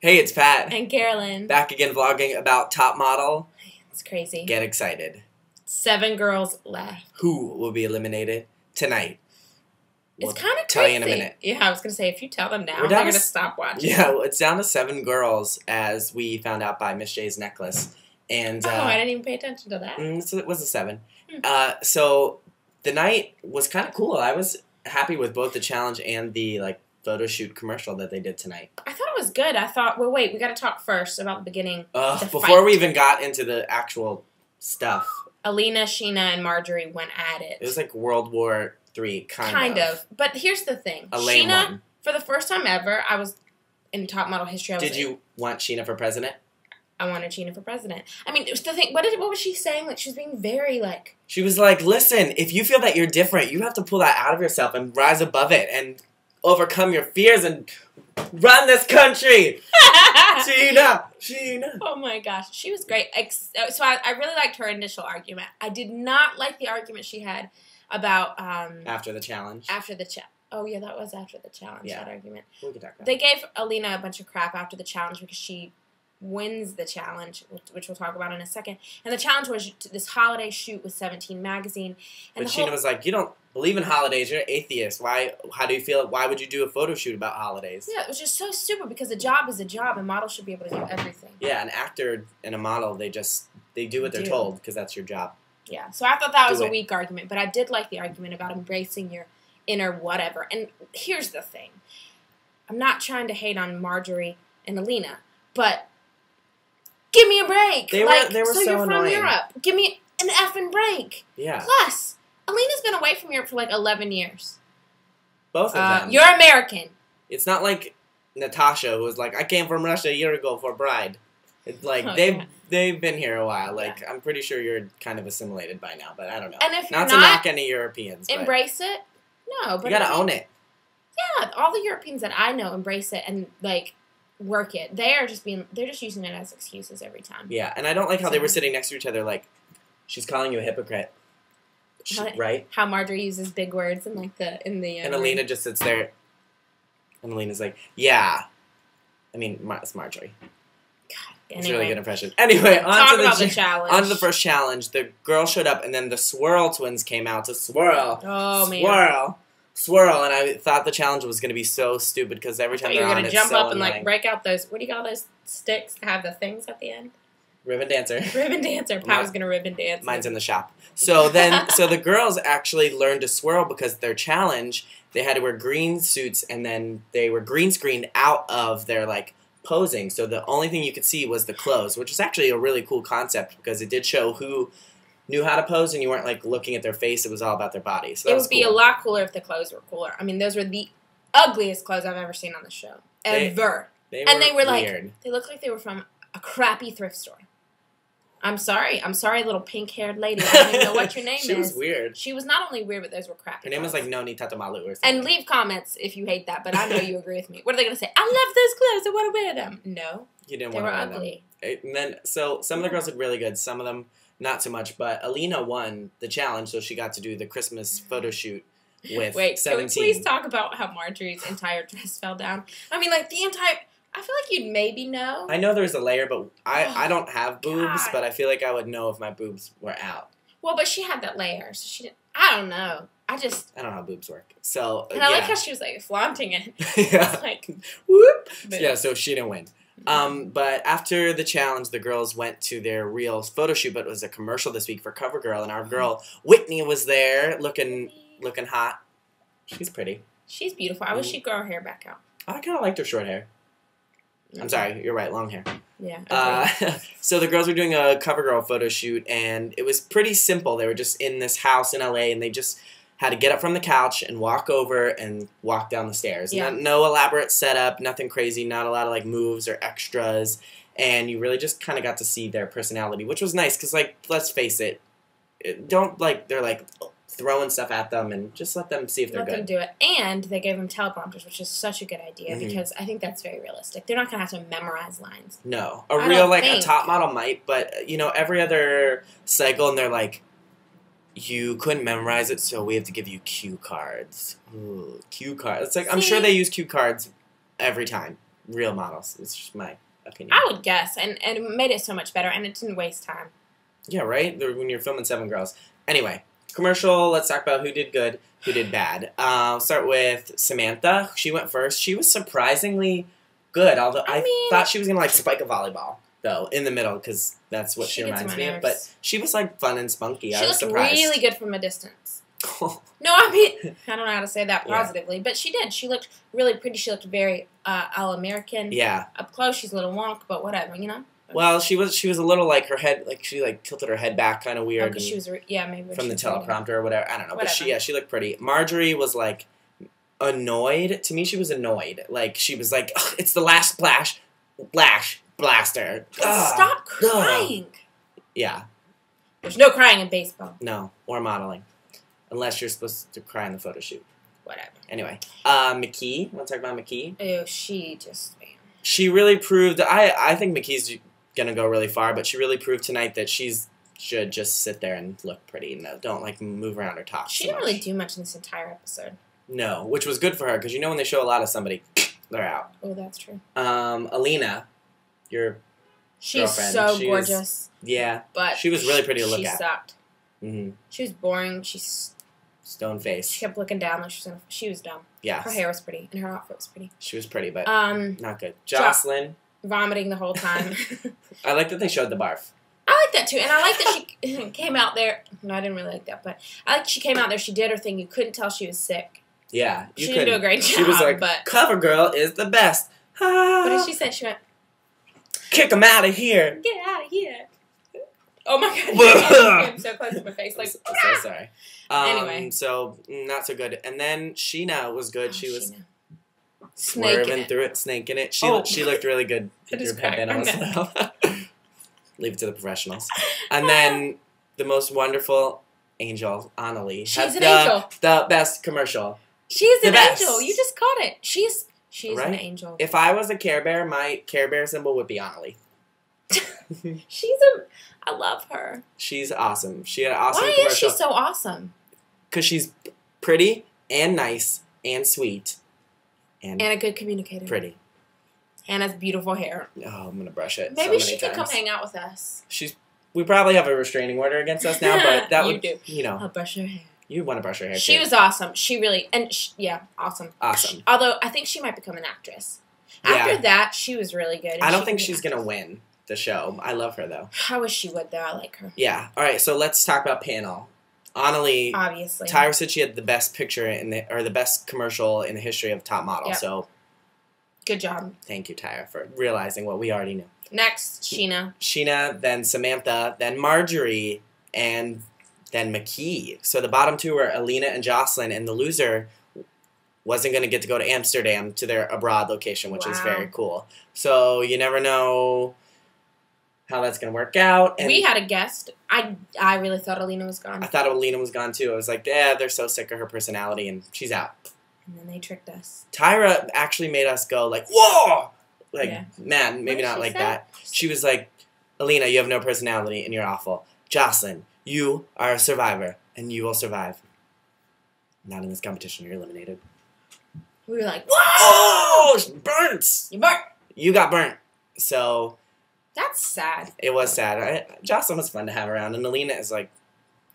Hey, it's Pat. And Carolyn. Back again vlogging about Top Model. It's crazy. Get excited. 7 girls left. Who will be eliminated tonight? It's kind of crazy. Tell you in a minute. Yeah, I was going to say, if you tell them now, they're going to stop watching. Yeah, well, it's down to 7 girls, as we found out by Miss J's necklace. And I didn't even pay attention to that. It was a 7. So the night was kind of cool. I was happy with both the challenge and the photo shoot commercial that they did tonight. I thought it was good. I thought, well, wait, we got to talk first about the beginning. Before we even got into the actual stuff. Alina, Sheena, and Marjorie went at it. It was like World War III, kind of. But here's the thing. A lame Sheena, one. for the first time ever, I was in Top Model history. Did you want Sheena for president? I wanted Sheena for president. I mean, it was the thing. What was she saying? Like, she was being very, She was like, listen, if you feel that you're different, you have to pull that out of yourself and rise above it and overcome your fears and run this country. Sheena. Oh my gosh, she was great. So I really liked her initial argument. I did not like the argument she had about after the challenge. Oh yeah, that was after the challenge. Yeah. That argument. We can talk about They gave Alina a bunch of crap after the challenge because she wins the challenge, which we'll talk about in a second. And the challenge was this holiday shoot with 17 magazine. And but Sheena was like, you don't believe in holidays, you're an atheist. How do you feel? Why would you do a photo shoot about holidays? Yeah, it was just so stupid because a job is a job and models should be able to do everything. Yeah, an actor and a model, they do what they're told because that's your job. Yeah, so I thought that was a weak argument, but I did like the argument about embracing your inner whatever. And here's the thing. I'm not trying to hate on Marjorie and Alina, but give me a break. They were so you're annoying. From Europe. Give me an effing break. Yeah. Plus, Alina's been away from Europe for 11 years. Both of them. You're American. It's not like Natasha, who was like, I came from Russia a year ago for Bride. It's like, they've been here a while. I'm pretty sure you're kind of assimilated by now, but I don't know. And if you're not to knock any Europeans. Embrace it? No. But you gotta own it. Yeah, all the Europeans that I know embrace it and, work it. They're just using it as excuses every time. Yeah, and I don't like how they were sitting next to each other she's calling you a hypocrite. Right? How Marjorie uses big words and and Alina just sits there and Alina's like, yeah. I mean, it's Marjorie. God, it's a really good impression. Anyway, on to the challenge. On to the first challenge. The girl showed up and then the Swirl twins came out to swirl. Oh, man. Swirl, and I thought the challenge was going to be so stupid because every time they're on, it's so jump up annoying. And break out those, what do you call those sticks that have the things at the end? Ribbon dancer. Ribbon dancer. Pat was going to ribbon dance. Mine's in the shop. So the girls actually learned to swirl because their challenge, they had to wear green suits and then they were green screened out of their posing. So the only thing you could see was the clothes, which is actually a really cool concept because it did show who knew how to pose and you weren't looking at their face. It was all about their body. So it would be a lot cooler if the clothes were cooler. I mean, those were the ugliest clothes I've ever seen on the show. Ever. They were weird. They looked like they were from a crappy thrift store. I'm sorry, little pink-haired lady. I don't even know what your name is. She was weird. She was not only weird, but those were crappy. Her name was Noni Tatamalu or something. And leave comments if you hate that, but I know you agree with me. What are they going to say? I love those clothes. I want to wear them. No. You didn't want to wear ugly. Them. And then, so some of the girls looked really good. Some of them not so much. But Alina won the challenge, so she got to do the Christmas photo shoot with 17. Can we please talk about how Marjorie's entire dress fell down? I mean, the entire... I feel like you'd maybe know. I know there's a layer, but I don't have boobs, but I feel like I would know if my boobs were out. Well, but she had that layer, so she didn't... I don't know. I don't know how boobs work. So, and I like how she was, flaunting it. Yeah. Whoop. Yeah, so she didn't win. But after the challenge, the girls went to their real photo shoot, but it was a commercial this week for Covergirl, and our girl, Whitney, was there looking hot. She's pretty. She's beautiful. I wish she'd grow her hair back out. I kind of liked her short hair. I'm sorry, you're right, long hair. Yeah. So the girls were doing a Covergirl photo shoot, and it was pretty simple. They were just in this house in LA, and they just had to get up from the couch and walk over and walk down the stairs. Yeah. No elaborate setup, nothing crazy, not a lot of moves or extras, and you really just kind of got to see their personality, which was nice because let's face it, they're throwing stuff at them and just let them see if they're good. Let them do it. And they gave them teleprompters, which is such a good idea because I think that's very realistic. They're not going to have to memorize lines. No. A top model might, but, every other cycle and they're you couldn't memorize it, so we have to give you cue cards. Ooh, cue cards. It's I'm sure they use cue cards every time. real models. It's just my opinion. I would guess, and it made it so much better, and it didn't waste time. Yeah, right? When you're filming 7 girls. Anyway, commercial, let's talk about who did good, who did bad. I'll start with Samantha. She went first. She was surprisingly good, although I thought she was going to, like, spike a volleyball, though, in the middle, because that's what she reminds me of. But she was, like, fun and spunky. I was surprised. She looked really good from a distance. No, I mean, I don't know how to say that positively, but she did. She looked really pretty. She looked very all-American. Yeah. Up close, she's a little wonk, but whatever, you know? Well, she was a little, like, her head, like, she, like, tilted her head back kind of weird. Because she was, maybe. From the teleprompter or whatever. I don't know. Whatever. But she looked pretty. Marjorie was, like, annoyed. To me, she was annoyed. Like, she was like, it's the last blaster. Stop crying. Yeah. There's no crying in baseball. No, or modeling. Unless you're supposed to cry in the photo shoot. Whatever. Anyway. McKee. Want to talk about McKee? Ew, she just, man. She really proved, I think McKee's going to go really far, but she really proved tonight that should just sit there and look pretty. No, don't, like, move around or talk. She didn't really do much in this entire episode. No, which was good for her, because you know when they show a lot of somebody, they're out. Oh, that's true. Alina, your She's girlfriend. So gorgeous. Yeah. But she was really pretty to look at. She sucked. Mm-hmm. She was boring. Stone face. She kept looking down like she was dumb. Yeah. Her hair was pretty, and her outfit was pretty. She was pretty, but not good. Jocelyn. Vomiting the whole time. I like that they showed the barf. I like that too, and I like that she came out there. No, I didn't really like that, but I like she came out there. She did her thing. You couldn't tell she was sick. Yeah, she didn't do a great job. She was like, "Covergirl is the best." What did she say? She went, "Kick him out of here! Get out of here!" Oh my god! I'm so close to my face. Like, I'm so sorry. Anyway, so not so good. And then Sheena was good. She was swerving through it, snaking it. She looked really good. Leave it to the professionals. And then the most wonderful angel, Annalie. She's an angel. The best commercial. She's an angel. You just caught it. She's right? an angel. If I was a Care Bear, my Care Bear symbol would be Annalie. I love her. She's awesome. She had an awesome commercial. Why is she so awesome? Because she's pretty and nice and sweet. And a good communicator. Pretty. And has beautiful hair. Oh, I'm going to brush it. Maybe she could come hang out with us. We probably have a restraining order against us now, but that would, you know. I'll brush her hair. You want to brush her hair, She was awesome. She really, awesome. Awesome. Although, I think she might become an actress. After that, she was really good. I don't think she's going to win the show. I love her, though. I wish she would, though. I like her. Yeah. All right, so let's talk about panel. Annalie. Obviously. Tyra said she had the best picture or the best commercial in the history of Top Model, so. Good job. Thank you, Tyra, for realizing what we already knew. Next, Sheena. Sheena, then Samantha, then Marjorie, and then McKee. So the bottom two were Alina and Jocelyn, and the loser wasn't going to get to go to Amsterdam to their abroad location, which is very cool. So you never know how that's going to work out. And we had a guest. I really thought Alina was gone. I thought Alina was gone, too. I was like, they're so sick of her personality, and she's out. And then they tricked us. Tyra actually made us go like, whoa! Like, man, maybe not like that. She was like, Alina, you have no personality and you're awful. Jocelyn, you are a survivor and you will survive. Not in this competition, you're eliminated. We were like, whoa! Burnt! You burnt! You got burnt. So. That's sad. It was sad. Jocelyn was fun to have around, and Alina is like,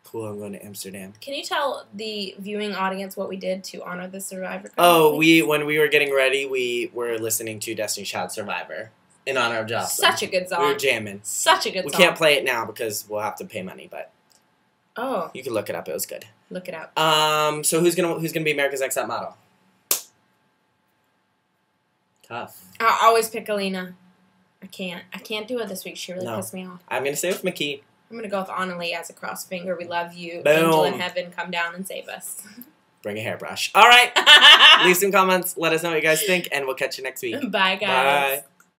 cool, I'm going to Amsterdam. Can you tell the viewing audience what we did to honor the Survivor? Oh, when we were getting ready, we were listening to Destiny's Child Survivor in honor of Jocelyn. Such a good song. We were jamming. Such a good song. We can't play it now because we'll have to pay money, but you can look it up. It was good. Look it up. So who's gonna be America's Next Top Model? Tough. I'll always pick Alina. I can't do it this week. She really pissed me off. I'm gonna stay with McKee. I'm going to go with Annalie as a cross finger. We love you. Boom. Angel in heaven, come down and save us. Bring a hairbrush. All right. Leave some comments. Let us know what you guys think, and we'll catch you next week. Bye, guys. Bye.